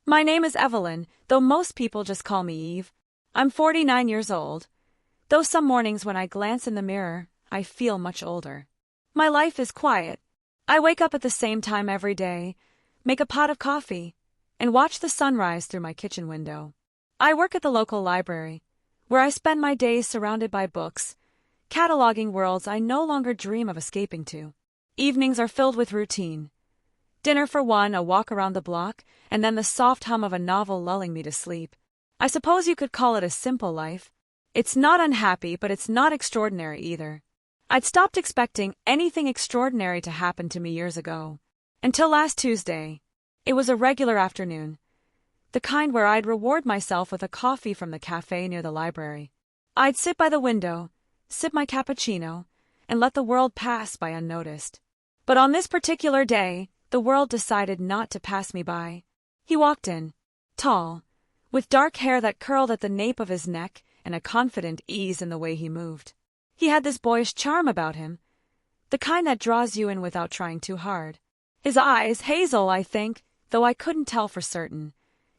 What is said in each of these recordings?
My name is Evelyn, though most people just call me Eve. I'm 49 years old. Though some mornings when I glance in the mirror, I feel much older. My life is quiet. I wake up at the same time every day, make a pot of coffee, and watch the sunrise through my kitchen window. I work at the local library, where I spend my days surrounded by books, cataloging worlds I no longer dream of escaping to. Evenings are filled with routine. Dinner for one, a walk around the block, and then the soft hum of a novel lulling me to sleep. I suppose you could call it a simple life. It's not unhappy, but it's not extraordinary either. I'd stopped expecting anything extraordinary to happen to me years ago. Until last Tuesday. It was a regular afternoon. The kind where I'd reward myself with a coffee from the cafe near the library. I'd sit by the window, sip my cappuccino, and let the world pass by unnoticed. But on this particular day, the world decided not to pass me by. He walked in, tall, with dark hair that curled at the nape of his neck and a confident ease in the way he moved. He had this boyish charm about him, the kind that draws you in without trying too hard. His eyes, hazel I think, though I couldn't tell for certain,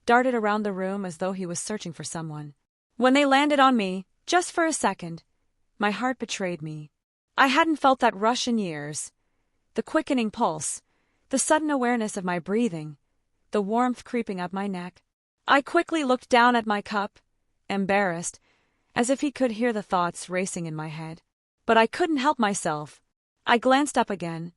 darted around the room as though he was searching for someone. When they landed on me, just for a second, my heart betrayed me. I hadn't felt that rush in years. The quickening pulse, the sudden awareness of my breathing, the warmth creeping up my neck. I quickly looked down at my cup, embarrassed, as if he could hear the thoughts racing in my head. But I couldn't help myself. I glanced up again,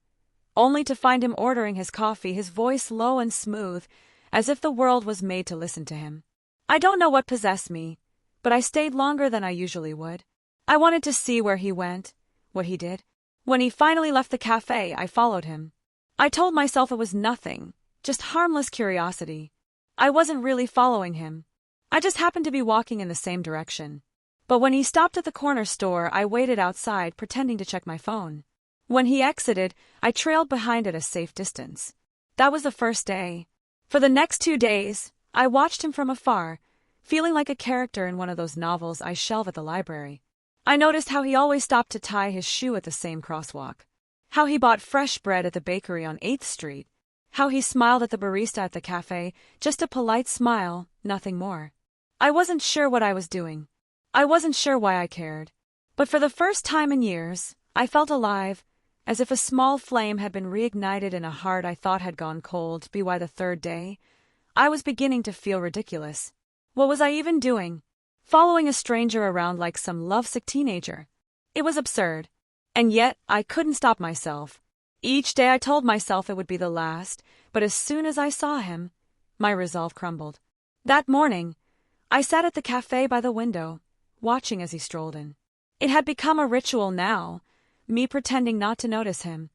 only to find him ordering his coffee, his voice low and smooth, as if the world was made to listen to him. I don't know what possessed me, but I stayed longer than I usually would. I wanted to see where he went, what he did. When he finally left the cafe, I followed him. I told myself it was nothing, just harmless curiosity. I wasn't really following him. I just happened to be walking in the same direction. But when he stopped at the corner store, I waited outside, pretending to check my phone. When he exited, I trailed behind at a safe distance. That was the first day. For the next 2 days, I watched him from afar, feeling like a character in one of those novels I shelve at the library. I noticed how he always stopped to tie his shoe at the same crosswalk. How he bought fresh bread at the bakery on 8th Street. How he smiled at the barista at the cafe, just a polite smile, nothing more. I wasn't sure what I was doing. I wasn't sure why I cared. But for the first time in years, I felt alive, as if a small flame had been reignited in a heart I thought had gone cold. By the 3rd day, I was beginning to feel ridiculous. What was I even doing? Following a stranger around like some lovesick teenager. It was absurd. And yet, I couldn't stop myself. Each day I told myself it would be the last, but as soon as I saw him, my resolve crumbled. That morning, I sat at the cafe by the window, watching as he strolled in. It had become a ritual now, me pretending not to notice him,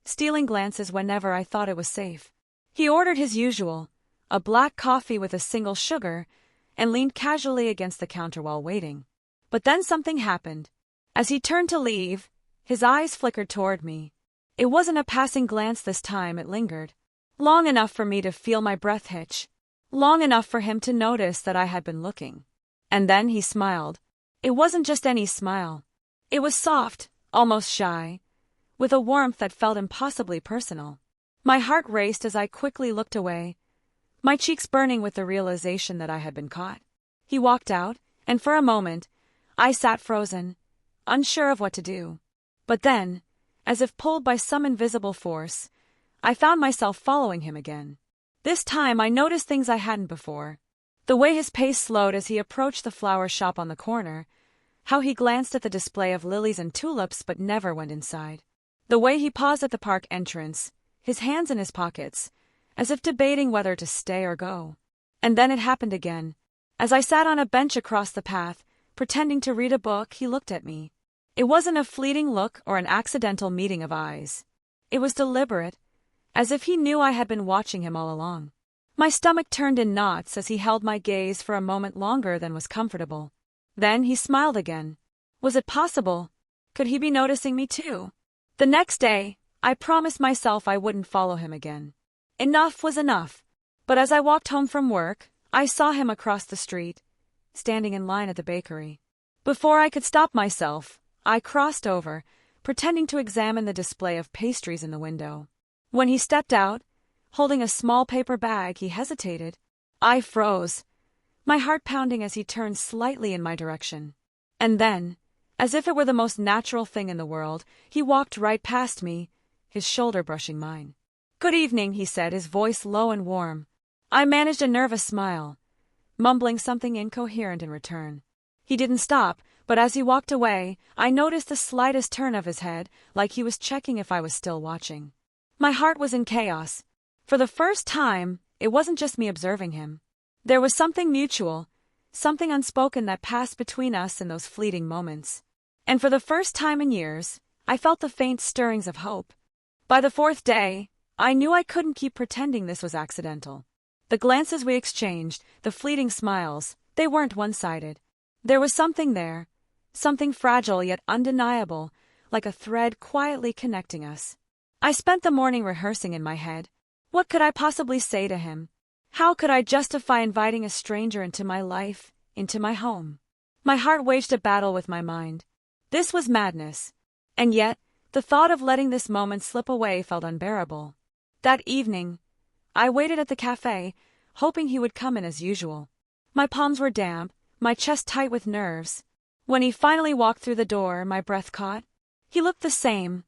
stealing glances whenever I thought it was safe. He ordered his usual, a black coffee with a single sugar, and leaned casually against the counter while waiting. But then something happened. As he turned to leave, his eyes flickered toward me. It wasn't a passing glance this time, it lingered. Long enough for me to feel my breath hitch. Long enough for him to notice that I had been looking. And then he smiled. It wasn't just any smile. It was soft, almost shy, with a warmth that felt impossibly personal. My heart raced as I quickly looked away, my cheeks burning with the realization that I had been caught. He walked out, and for a moment, I sat frozen, unsure of what to do. But then, as if pulled by some invisible force, I found myself following him again. This time I noticed things I hadn't before. The way his pace slowed as he approached the flower shop on the corner, how he glanced at the display of lilies and tulips but never went inside. The way he paused at the park entrance, his hands in his pockets, as if debating whether to stay or go. And then it happened again. As I sat on a bench across the path, pretending to read a book, he looked at me. It wasn't a fleeting look or an accidental meeting of eyes. It was deliberate, as if he knew I had been watching him all along. My stomach turned in knots as he held my gaze for a moment longer than was comfortable. Then he smiled again. Was it possible? Could he be noticing me too? The next day, I promised myself I wouldn't follow him again. Enough was enough. But as I walked home from work, I saw him across the street, standing in line at the bakery. Before I could stop myself, I crossed over, pretending to examine the display of pastries in the window. When he stepped out, holding a small paper bag, he hesitated. I froze, my heart pounding as he turned slightly in my direction. And then, as if it were the most natural thing in the world, he walked right past me, his shoulder brushing mine. "Good evening," he said, his voice low and warm. I managed a nervous smile, mumbling something incoherent in return. He didn't stop, but as he walked away, I noticed the slightest turn of his head, like he was checking if I was still watching. My heart was in chaos. For the first time, it wasn't just me observing him. There was something mutual, something unspoken that passed between us in those fleeting moments. And for the first time in years, I felt the faint stirrings of hope. By the fourth day, I knew I couldn't keep pretending this was accidental. The glances we exchanged, the fleeting smiles, they weren't one-sided. There was something there, something fragile yet undeniable, like a thread quietly connecting us. I spent the morning rehearsing in my head. What could I possibly say to him? How could I justify inviting a stranger into my life, into my home? My heart waged a battle with my mind. This was madness. And yet, the thought of letting this moment slip away felt unbearable. That evening, I waited at the cafe, hoping he would come in as usual. My palms were damp, my chest tight with nerves. When he finally walked through the door, my breath caught. He looked the same,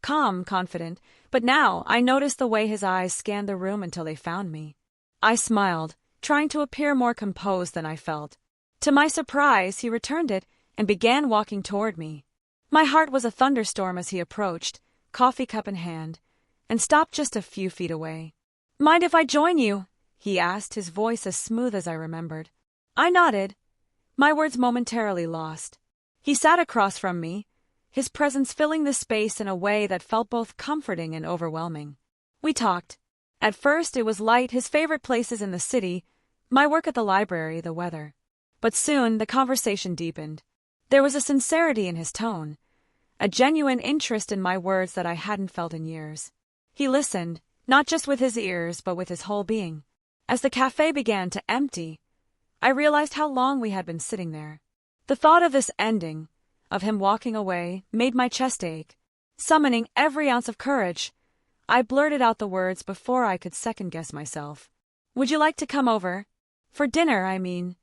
calm, confident, but now I noticed the way his eyes scanned the room until they found me. I smiled, trying to appear more composed than I felt. To my surprise, he returned it and began walking toward me. My heart was a thunderstorm as he approached, coffee cup in hand, and stopped just a few feet away. "Mind if I join you?" he asked, his voice as smooth as I remembered. I nodded, my words momentarily lost. He sat across from me, his presence filling the space in a way that felt both comforting and overwhelming. We talked. At first it was light, his favorite places in the city, my work at the library, the weather. But soon the conversation deepened. There was a sincerity in his tone, a genuine interest in my words that I hadn't felt in years. He listened, not just with his ears but with his whole being. As the cafe began to empty, I realized how long we had been sitting there. The thought of this ending, of him walking away, made my chest ache. Summoning every ounce of courage, I blurted out the words before I could second-guess myself. "Would you like to come over? For dinner, I mean."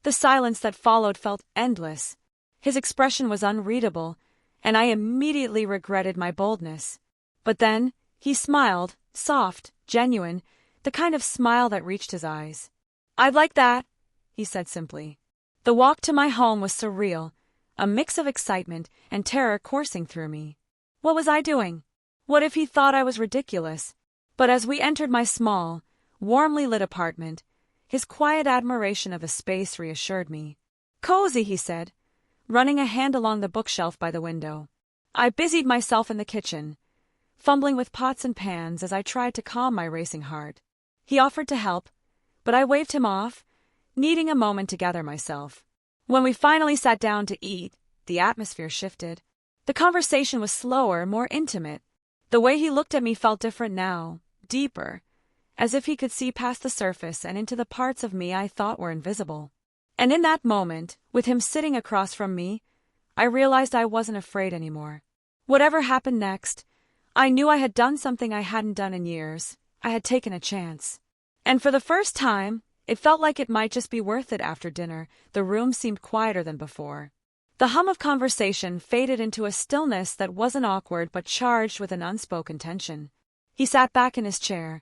The silence that followed felt endless. His expression was unreadable, and I immediately regretted my boldness. But then, he smiled, soft, genuine, the kind of smile that reached his eyes. "I'd like that," he said simply. The walk to my home was surreal, a mix of excitement and terror coursing through me. What was I doing? What if he thought I was ridiculous? But as we entered my small, warmly lit apartment, his quiet admiration of the space reassured me. "Cozy," he said, running a hand along the bookshelf by the window. I busied myself in the kitchen, fumbling with pots and pans as I tried to calm my racing heart. He offered to help, but I waved him off, needing a moment to gather myself. When we finally sat down to eat, the atmosphere shifted. The conversation was slower, more intimate. The way he looked at me felt different now, deeper, as if he could see past the surface and into the parts of me I thought were invisible. And in that moment, with him sitting across from me, I realized I wasn't afraid anymore. Whatever happened next, I knew I had done something I hadn't done in years. I had taken a chance. And for the first time, it felt like it might just be worth it. After dinner, the room seemed quieter than before. The hum of conversation faded into a stillness that wasn't awkward but charged with an unspoken tension. He sat back in his chair,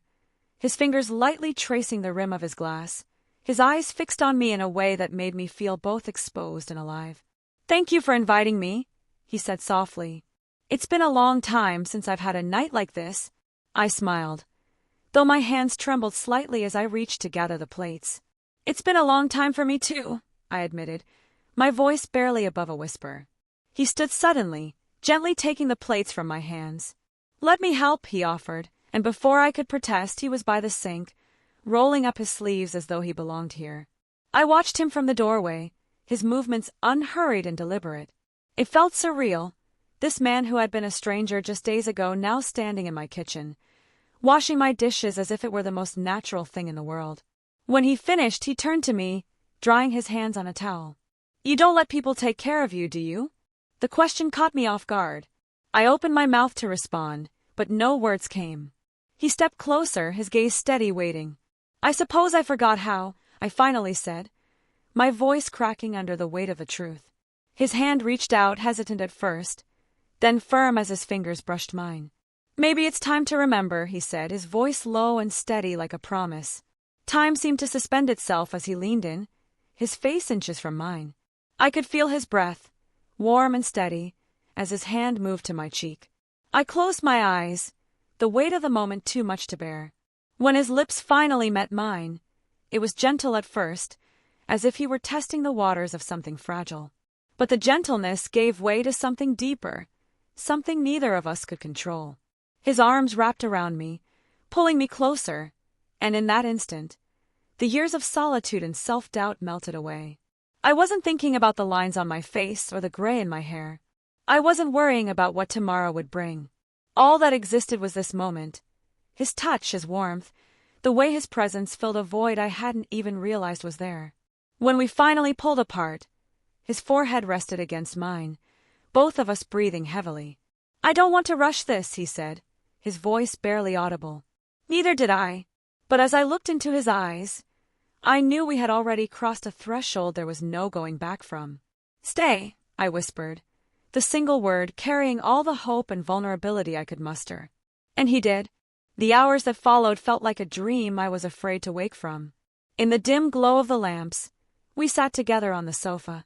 his fingers lightly tracing the rim of his glass, his eyes fixed on me in a way that made me feel both exposed and alive. "Thank you for inviting me," he said softly. "It's been a long time since I've had a night like this." I smiled, though my hands trembled slightly as I reached to gather the plates. "It's been a long time for me too," I admitted, my voice barely above a whisper. He stood suddenly, gently taking the plates from my hands. "Let me help," he offered, and before I could protest he was by the sink, rolling up his sleeves as though he belonged here. I watched him from the doorway, his movements unhurried and deliberate. It felt surreal, this man who had been a stranger just days ago now standing in my kitchen, washing my dishes as if it were the most natural thing in the world. When he finished, he turned to me, drying his hands on a towel. "You don't let people take care of you, do you?" The question caught me off guard. I opened my mouth to respond, but no words came. He stepped closer, his gaze steady, waiting. I suppose I forgot how, I finally said, my voice cracking under the weight of the truth. His hand reached out, hesitant at first, then firm as his fingers brushed mine. Maybe it's time to remember, he said, his voice low and steady like a promise. Time seemed to suspend itself as he leaned in, his face inches from mine. I could feel his breath, warm and steady, as his hand moved to my cheek. I closed my eyes, the weight of the moment too much to bear. When his lips finally met mine, it was gentle at first, as if he were testing the waters of something fragile. But the gentleness gave way to something deeper, something neither of us could control. His arms wrapped around me, pulling me closer, and in that instant, the years of solitude and self-doubt melted away. I wasn't thinking about the lines on my face or the gray in my hair. I wasn't worrying about what tomorrow would bring. All that existed was this moment. His touch, his warmth, the way his presence filled a void I hadn't even realized was there. When we finally pulled apart, his forehead rested against mine, both of us breathing heavily. I don't want to rush this, he said, his voice barely audible. Neither did I. But as I looked into his eyes, I knew we had already crossed a threshold there was no going back from. Stay, I whispered, the single word carrying all the hope and vulnerability I could muster. And he did. The hours that followed felt like a dream I was afraid to wake from. In the dim glow of the lamps, we sat together on the sofa,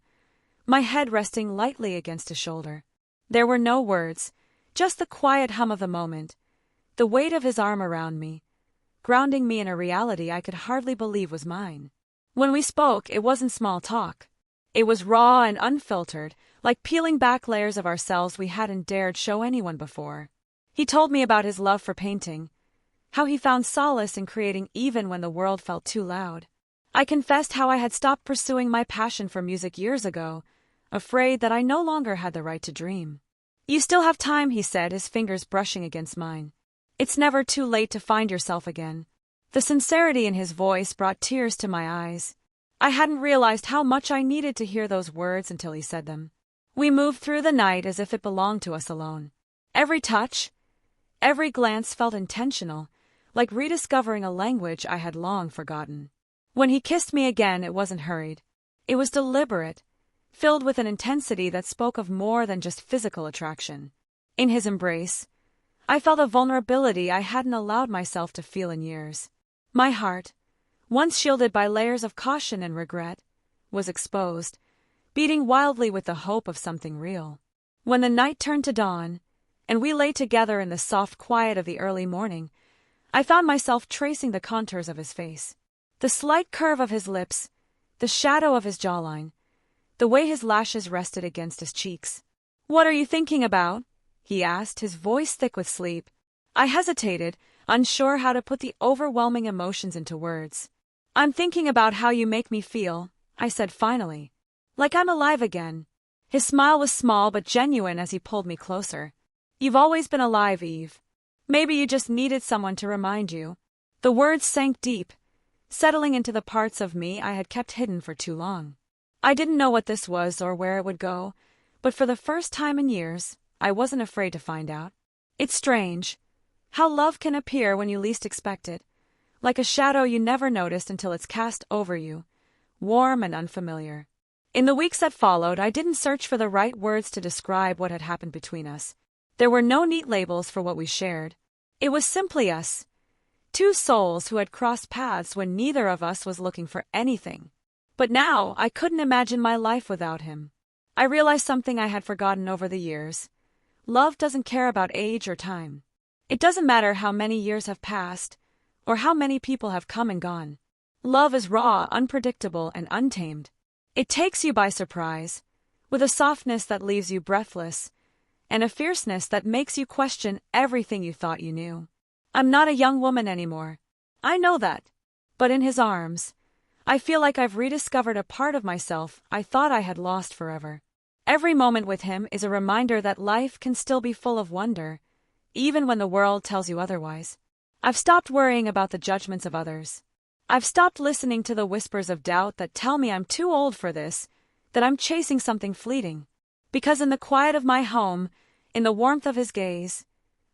my head resting lightly against his shoulder. There were no words, just the quiet hum of the moment, the weight of his arm around me, grounding me in a reality I could hardly believe was mine. When we spoke, it wasn't small talk. It was raw and unfiltered, like peeling back layers of ourselves we hadn't dared show anyone before. He told me about his love for painting, how he found solace in creating even when the world felt too loud. I confessed how I had stopped pursuing my passion for music years ago, afraid that I no longer had the right to dream. You still have time, he said, his fingers brushing against mine. It's never too late to find yourself again. The sincerity in his voice brought tears to my eyes. I hadn't realized how much I needed to hear those words until he said them. We moved through the night as if it belonged to us alone. Every touch, every glance felt intentional, like rediscovering a language I had long forgotten. When he kissed me again, it wasn't hurried. It was deliberate, filled with an intensity that spoke of more than just physical attraction. In his embrace, I felt a vulnerability I hadn't allowed myself to feel in years. My heart, once shielded by layers of caution and regret, was exposed, beating wildly with the hope of something real. When the night turned to dawn, and we lay together in the soft quiet of the early morning, I found myself tracing the contours of his face. The slight curve of his lips, the shadow of his jawline, the way his lashes rested against his cheeks. "What are you thinking about?" he asked, his voice thick with sleep. I hesitated, unsure how to put the overwhelming emotions into words. "I'm thinking about how you make me feel," I said finally. "Like I'm alive again." His smile was small but genuine as he pulled me closer. "You've always been alive, Eve. Maybe you just needed someone to remind you." The words sank deep, settling into the parts of me I had kept hidden for too long. I didn't know what this was or where it would go, but for the first time in years, I wasn't afraid to find out. It's strange how love can appear when you least expect it, like a shadow you never noticed until it's cast over you, warm and unfamiliar. In the weeks that followed, I didn't search for the right words to describe what had happened between us. There were no neat labels for what we shared. It was simply us, two souls who had crossed paths when neither of us was looking for anything. But now I couldn't imagine my life without him. I realized something I had forgotten over the years. Love doesn't care about age or time. It doesn't matter how many years have passed, or how many people have come and gone. Love is raw, unpredictable, and untamed. It takes you by surprise, with a softness that leaves you breathless, and a fierceness that makes you question everything you thought you knew. I'm not a young woman anymore. I know that. But in his arms, I feel like I've rediscovered a part of myself I thought I had lost forever. Every moment with him is a reminder that life can still be full of wonder, even when the world tells you otherwise. I've stopped worrying about the judgments of others. I've stopped listening to the whispers of doubt that tell me I'm too old for this, that I'm chasing something fleeting. Because in the quiet of my home, in the warmth of his gaze,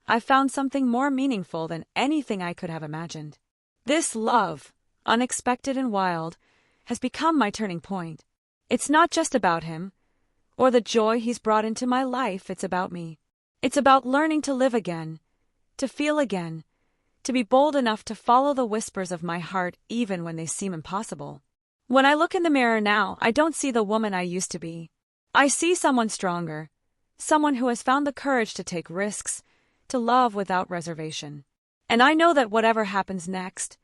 I've found something more meaningful than anything I could have imagined. This love, unexpected and wild, has become my turning point. It's not just about him, or the joy he's brought into my life, it's about me. It's about learning to live again, to feel again, to be bold enough to follow the whispers of my heart even when they seem impossible. When I look in the mirror now, I don't see the woman I used to be. I see someone stronger, someone who has found the courage to take risks, to love without reservation. And I know that whatever happens next,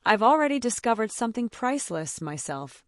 I've already discovered something priceless myself.